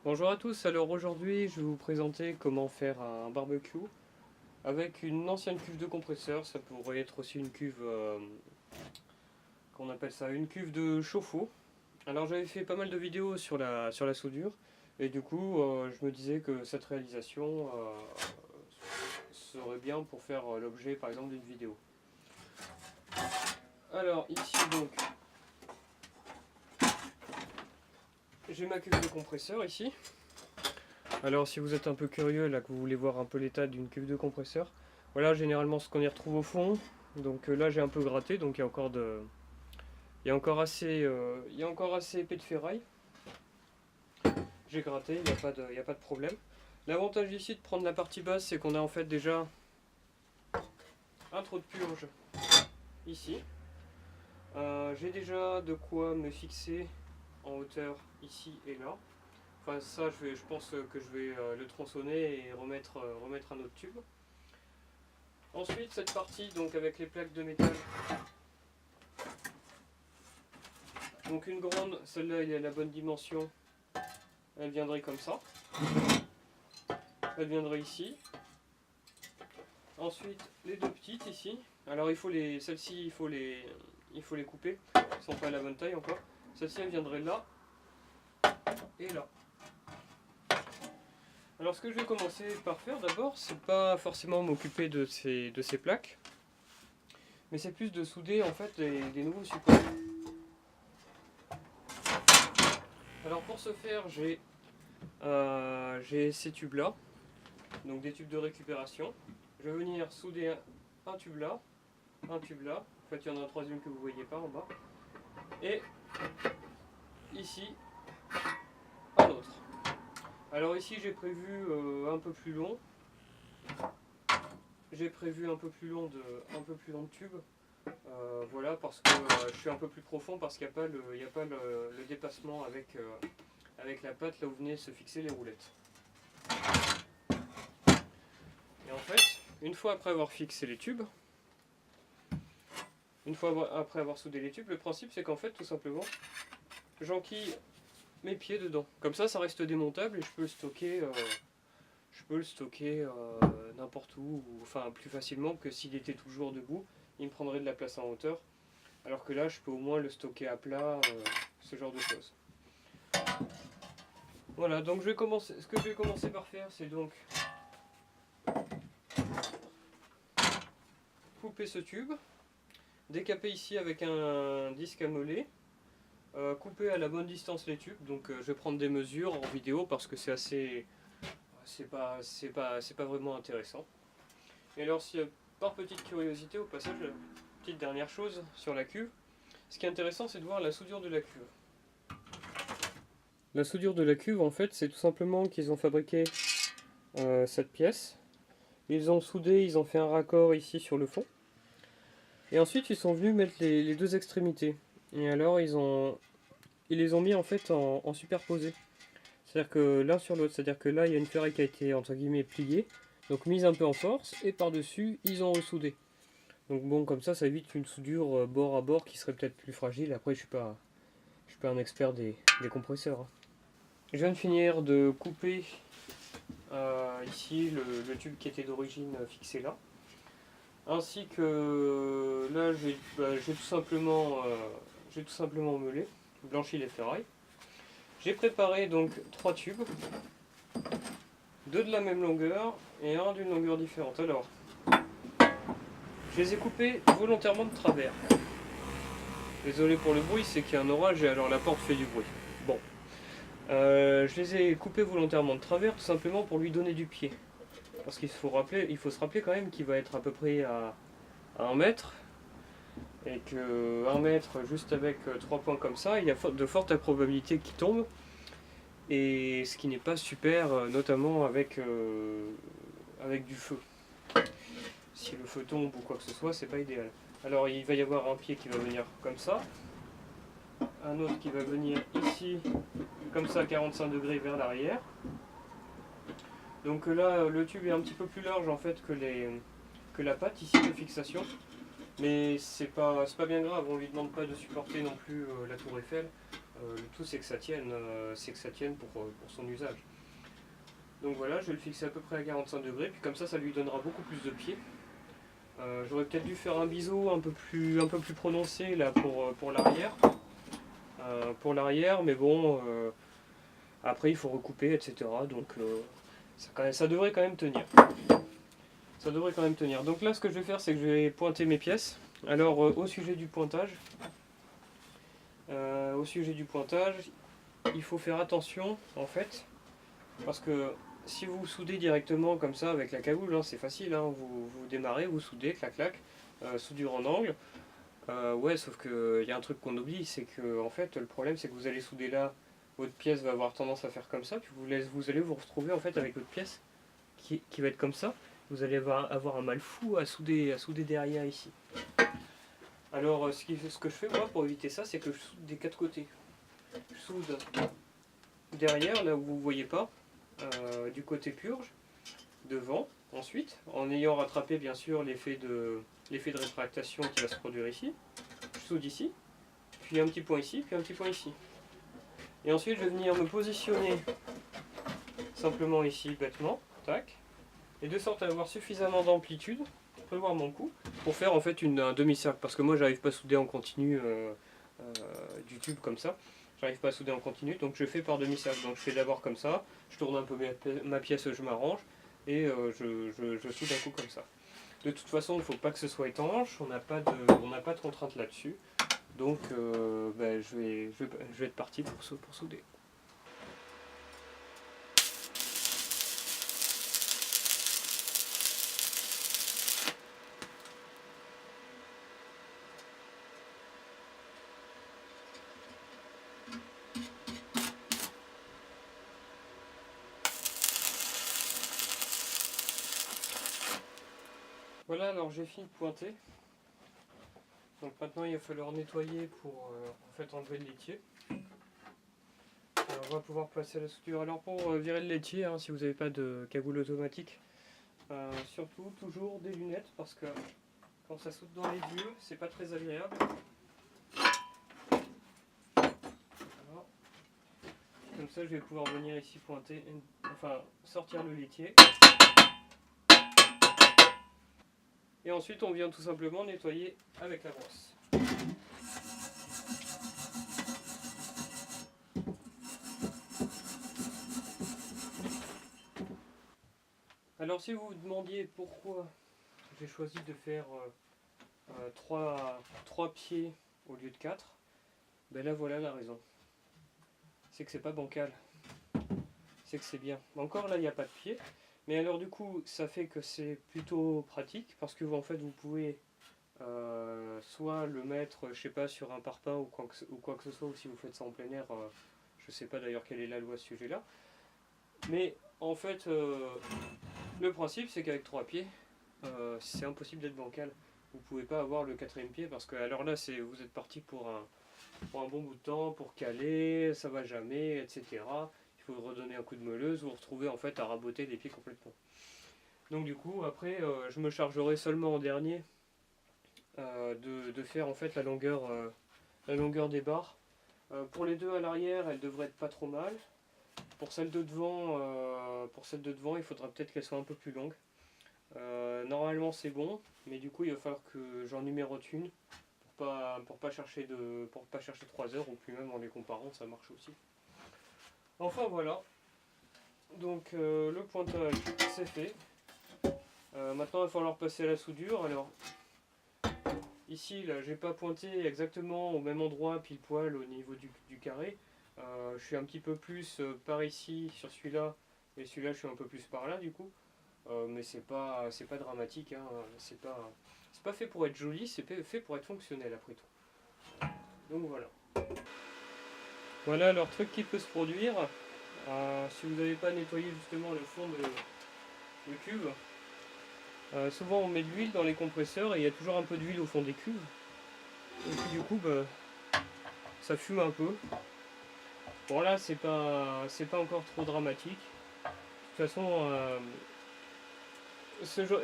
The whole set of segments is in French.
Bonjour à tous, alors aujourd'hui je vais vous présenter comment faire un barbecue avec une ancienne cuve de compresseur. Ça pourrait être aussi une cuve, qu'on appelle ça, une cuve de chauffe-eau. Alors j'avais fait pas mal de vidéos sur la soudure et du coup je me disais que cette réalisation serait bien pour faire l'objet par exemple d'une vidéo. Alors ici donc j'ai ma cuve de compresseur ici. Alors si vous êtes un peu curieux là, que vous voulez voir un peu l'état d'une cuve de compresseur, voilà généralement ce qu'on y retrouve au fond. Donc là j'ai un peu gratté, donc il y a encore assez épais de ferraille. J'ai gratté, il n'y a pas de problème. L'avantage ici de prendre la partie basse, c'est qu'on a en fait déjà un trou de purge ici. J'ai déjà de quoi me fixer en hauteur ici et là. Enfin ça je pense que je vais le tronçonner et remettre un autre tube. Ensuite cette partie donc avec les plaques de métal. Donc une grande, celle-là elle est à la bonne dimension. Elle viendrait comme ça. Elle viendrait ici. Ensuite les deux petites ici. Alors celles-ci il faut les couper. Elles ne sont pas à la bonne taille encore. Celle-ci elle viendrait là et là. Alors ce que je vais commencer par faire d'abord, c'est pas forcément m'occuper de ces plaques, mais c'est plus de souder en fait des nouveaux supports. Alors pour ce faire, j'ai ces tubes là, donc des tubes de récupération. Je vais venir souder un tube là, un tube là. En fait, il y en a un troisième que vous ne voyez pas en bas. Et ici, un autre. Alors ici, j'ai prévu un peu plus long. J'ai prévu un peu plus long de tube. Voilà, parce que je suis un peu plus profond, parce qu'il n'y a pas le dépassement avec la patte là où venaient se fixer les roulettes. Et en fait, une fois après avoir fixé les tubes, après avoir soudé les tubes, le principe c'est qu'en fait tout simplement j'enquille mes pieds dedans. Comme ça reste démontable et je peux le stocker n'importe où, enfin plus facilement que s'il était toujours debout, il me prendrait de la place en hauteur. Alors que là je peux au moins le stocker à plat, ce genre de choses. Voilà, donc ce que je vais commencer par faire, c'est donc couper ce tube, décaper ici avec un disque à meuler, couper à la bonne distance les tubes. Donc je vais prendre des mesures en vidéo parce que c'est pas vraiment intéressant. Et alors par petite curiosité au passage, petite dernière chose sur la cuve, ce qui est intéressant c'est de voir la soudure de la cuve. La soudure de la cuve en fait c'est tout simplement qu'ils ont fabriqué cette pièce, ils ont soudé, ils ont fait un raccord ici sur le fond, et ensuite ils sont venus mettre les deux extrémités, et alors ils les ont mis en fait en superposé, c'est-à-dire que l'un sur l'autre, c'est-à-dire que là il y a une ferraille qui a été entre guillemets pliée, donc mise un peu en force, et par-dessus ils ont ressoudé. Donc bon, comme ça évite une soudure bord à bord qui serait peut-être plus fragile. Après je suis pas un expert des compresseurs, hein. Je viens de finir de couper ici le tube qui était d'origine fixé là, ainsi que là j'ai tout simplement meulé, blanchi les ferrailles. J'ai préparé donc 3 tubes, 2 de la même longueur et un d'une longueur différente. Alors je les ai coupés volontairement de travers. Désolé pour le bruit, c'est qu'il y a un orage et alors la porte fait du bruit. Bon. Je les ai coupés volontairement de travers, tout simplement pour lui donner du pied. Parce qu'il faut se rappeler quand même qu'il va être à peu près à 1 mètre. Et que 1 mètre, juste avec 3 points comme ça, il y a de fortes probabilités qu'il tombe. Et ce qui n'est pas super, notamment avec du feu. Si le feu tombe ou quoi que ce soit, c'est pas idéal. Alors il va y avoir un pied qui va venir comme ça. Un autre qui va venir ici, comme ça, 45 degrés vers l'arrière. Donc là, le tube est un petit peu plus large en fait que la patte ici de fixation. Mais c'est pas bien grave, on lui demande pas de supporter non plus la tour Eiffel. Le tout c'est que ça tienne, pour son usage. Donc voilà, je vais le fixer à peu près à 45 degrés, puis comme ça lui donnera beaucoup plus de pied. J'aurais peut-être dû faire un biseau un peu plus prononcé là pour l'arrière. Mais bon, après il faut recouper, etc. Donc ça devrait quand même tenir. Ça devrait quand même tenir. Donc là, ce que je vais faire, c'est que je vais pointer mes pièces. Alors, au sujet du pointage, il faut faire attention, en fait, parce que si vous soudez directement comme ça avec la cagoule, hein, c'est facile, hein, vous démarrez, vous soudez, clac clac, soudure en angle. Ouais, sauf qu'il y a un truc qu'on oublie, c'est que en fait, le problème, c'est que vous allez souder là, votre pièce va avoir tendance à faire comme ça, puis vous allez vous retrouver en fait avec votre pièce qui va être comme ça. Vous allez avoir un mal fou à souder derrière ici. Alors, ce que je fais moi pour éviter ça, c'est que je soude des quatre côtés. Je soude derrière, là où vous ne voyez pas, du côté purge, devant, ensuite, en ayant rattrapé bien sûr l'effet de rétractation qui va se produire ici. Je soude ici, puis un petit point ici, puis un petit point ici. Et ensuite, je vais venir me positionner simplement ici, bêtement, tac, et de sorte à avoir suffisamment d'amplitude, prévoir mon coup, pour faire en fait un demi-cercle, parce que moi j'arrive pas à souder en continu du tube comme ça, j'arrive pas à souder en continu, donc je fais par demi-cercle, donc je fais d'abord comme ça, je tourne un peu ma pièce, je m'arrange, et je soude un coup comme ça. De toute façon, il ne faut pas que ce soit étanche, on n'a pas de contrainte là-dessus, donc je vais être parti pour souder. Voilà, alors j'ai fini de pointer. Donc maintenant il va falloir nettoyer pour en fait enlever le laitier. On va pouvoir passer à la soudure. Alors pour virer le laitier, hein, si vous n'avez pas de cagoule automatique, surtout toujours des lunettes parce que quand ça saute dans les yeux, c'est pas très agréable. Voilà. Comme ça je vais pouvoir venir ici pointer, enfin sortir le laitier. Et ensuite on vient tout simplement nettoyer avec la brosse. Alors si vous vous demandiez pourquoi j'ai choisi de faire 3 pieds au lieu de 4, ben là voilà la raison. C'est que c'est pas bancal. C'est que c'est bien. Encore là il n'y a pas de pied. Mais alors du coup ça fait que c'est plutôt pratique parce que en fait vous pouvez soit le mettre, je sais pas, sur un parpaing ou quoi que ce soit, ou si vous faites ça en plein air, je sais pas d'ailleurs quelle est la loi à ce sujet là. Mais en fait le principe c'est qu'avec 3 pieds, c'est impossible d'être bancal. Vous pouvez pas avoir le quatrième pied parce que alors là vous êtes parti pour un bon bout de temps, pour caler, ça va jamais, etc. Il faut redonner un coup de meuleuse, vous vous retrouvez en fait à raboter les pieds complètement. Donc du coup après je me chargerai seulement en dernier de faire en fait la longueur des barres. Pour les deux à l'arrière, elles devraient être pas trop mal. Pour celle de devant, il faudra peut-être qu'elle soit un peu plus longue. Normalement c'est bon, mais du coup il va falloir que j'en numérote une pour pas chercher 3 heures, ou plus même en les comparant, ça marche aussi. Enfin voilà. Donc le pointage c'est fait. Maintenant il va falloir passer à la soudure. Alors ici là j'ai pas pointé exactement au même endroit pile poil au niveau du carré. Je suis un petit peu plus par ici sur celui-là, et celui-là je suis un peu plus par là du coup. Mais c'est pas dramatique, hein. C'est pas fait pour être joli, c'est fait pour être fonctionnel après tout. Donc voilà. Voilà leur truc qui peut se produire. Si vous n'avez pas nettoyé justement le fond de cuve, souvent on met de l'huile dans les compresseurs et il y a toujours un peu d'huile au fond des cuves. Et puis du coup ça fume un peu. Bon là c'est pas encore trop dramatique. De toute façon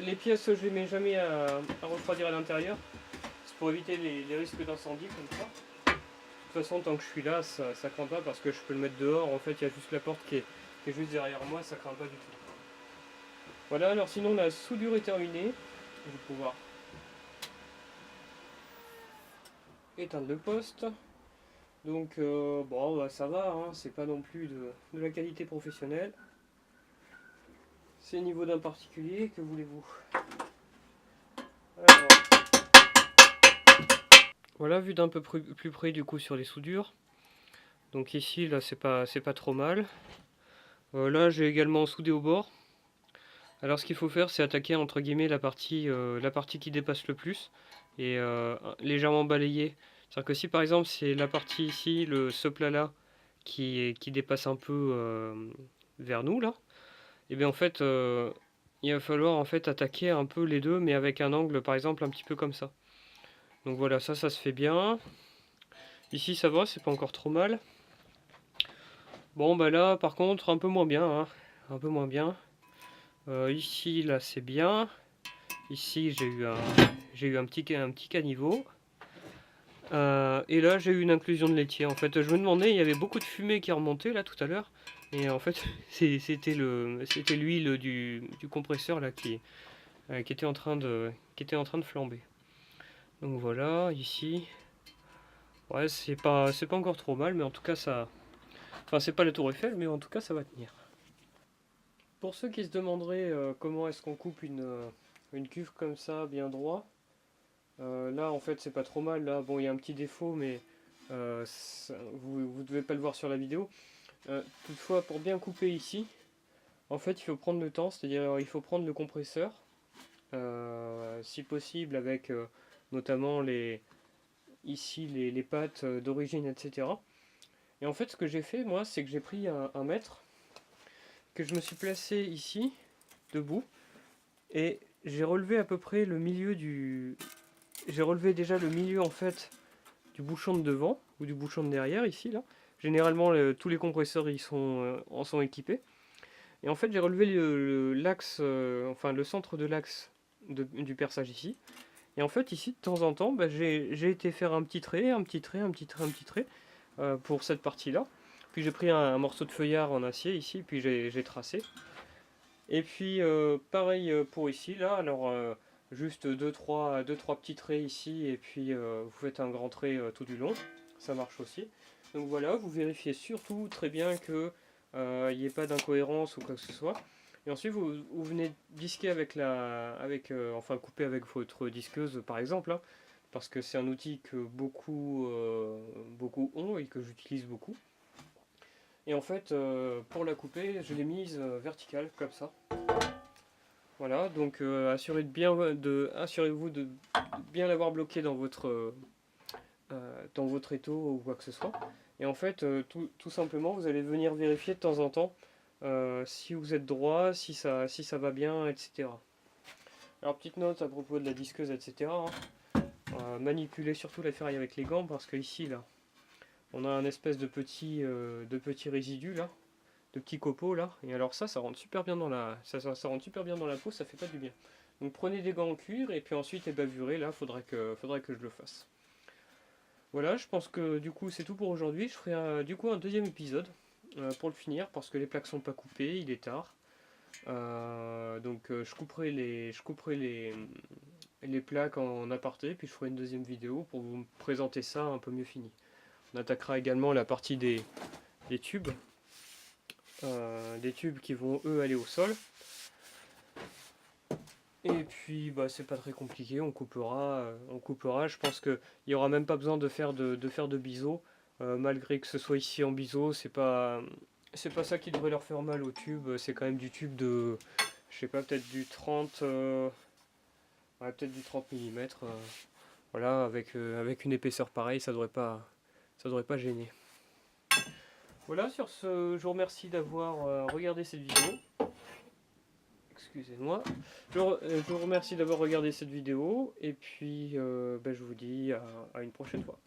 les pièces je les mets jamais à refroidir à l'intérieur. C'est pour éviter les risques d'incendie comme ça. toute façon, tant que je suis là, ça craint pas parce que je peux le mettre dehors. En fait, il y a juste la porte qui est juste derrière moi, ça craint pas du tout. Voilà, alors sinon la soudure est terminée. Je vais pouvoir éteindre le poste. Donc bon, bah, ça va, hein, c'est pas non plus de la qualité professionnelle. C'est niveau d'un particulier, que voulez-vous? Alors, voilà, vu d'un peu plus près du coup sur les soudures. Donc ici, là, c'est pas trop mal. Là, j'ai également soudé au bord. Alors ce qu'il faut faire, c'est attaquer entre guillemets la partie qui dépasse le plus et légèrement balayer. C'est-à-dire que si par exemple c'est la partie ici, ce plat là, qui dépasse un peu vers nous là, et bien en fait il va falloir en fait attaquer un peu les deux, mais avec un angle par exemple un petit peu comme ça. Donc voilà, ça se fait bien. Ici ça va, c'est pas encore trop mal. Bon bah là par contre un peu moins bien, hein. Un peu moins bien. Ici là c'est bien. Ici j'ai eu un petit caniveau. Et là j'ai eu une inclusion de laitier. En fait je me demandais, il y avait beaucoup de fumée qui remontait là tout à l'heure. Et en fait c'était l'huile du compresseur là qui était en train de flamber. Donc voilà, ici. Ouais, c'est pas encore trop mal, mais en tout cas ça. Enfin c'est pas la tour Eiffel, mais en tout cas ça va tenir. Pour ceux qui se demanderaient comment est-ce qu'on coupe une cuve comme ça, bien droit, là en fait c'est pas trop mal. Là bon, il y a un petit défaut, mais vous devez pas le voir sur la vidéo. Toutefois, pour bien couper ici, en fait il faut prendre le temps, c'est-à-dire il faut prendre le compresseur, si possible avec notamment ici les pattes d'origine, etc. Et en fait ce que j'ai fait moi, c'est que j'ai pris un mètre, que je me suis placé ici, debout, et j'ai relevé à peu près le milieu j'ai relevé déjà le milieu en fait du bouchon de devant ou du bouchon de derrière ici là. Généralement tous les compresseurs en sont équipés. Et en fait j'ai relevé l'axe, enfin le centre de l'axe du perçage ici. Et en fait ici de temps en temps j'ai été faire un petit trait, un petit trait, un petit trait, un petit trait pour cette partie là. Puis j'ai pris un morceau de feuillard en acier ici, puis j'ai tracé. Et puis pareil pour ici là, alors juste 2-3 petits traits ici et puis vous faites un grand trait tout du long, ça marche aussi. Donc voilà, vous vérifiez surtout très bien que il n'y ait pas d'incohérence ou quoi que ce soit. Et ensuite vous venez disquer enfin couper avec votre disqueuse par exemple, hein, parce que c'est un outil que beaucoup ont et que j'utilise beaucoup. Et en fait, pour la couper, je l'ai mise verticale, comme ça. Voilà, donc assurez-vous de bien l'avoir bloqué dans votre étau ou quoi que ce soit. Et en fait, tout simplement, vous allez venir vérifier de temps en temps si vous êtes droit, si ça va bien, etc. Alors, petite note à propos de la disqueuse, etc. Manipulez surtout la ferraille avec les gants, parce que ici, là, on a un espèce de petit résidu là, de petits copeaux là, et alors ça rentre super bien dans ça rentre super bien dans la peau, ça fait pas du bien. Donc prenez des gants en cuir et puis ensuite les bavurés là, faudrait que je le fasse. Voilà, je pense que du coup c'est tout pour aujourd'hui. Je ferai du coup un deuxième épisode pour le finir parce que les plaques sont pas coupées, il est tard. Donc je couperai les plaques en aparté, puis je ferai une deuxième vidéo pour vous présenter ça un peu mieux fini. On attaquera également la partie des tubes. Des tubes qui vont eux aller au sol. Et puis bah, c'est pas très compliqué, on coupera. Je pense qu'il n'y aura même pas besoin de faire de biseau. Malgré que ce soit ici en biseau, c'est pas ça qui devrait leur faire mal au tube. C'est quand même du tube de, je sais pas, peut-être du 30 peut-être du 30 mm. Voilà, avec une épaisseur pareille, ça devrait pas gêner. Voilà, sur ce, je vous remercie d'avoir regardé cette vidéo. Excusez-moi. Je vous remercie d'avoir regardé cette vidéo. Et puis, je vous dis à une prochaine fois.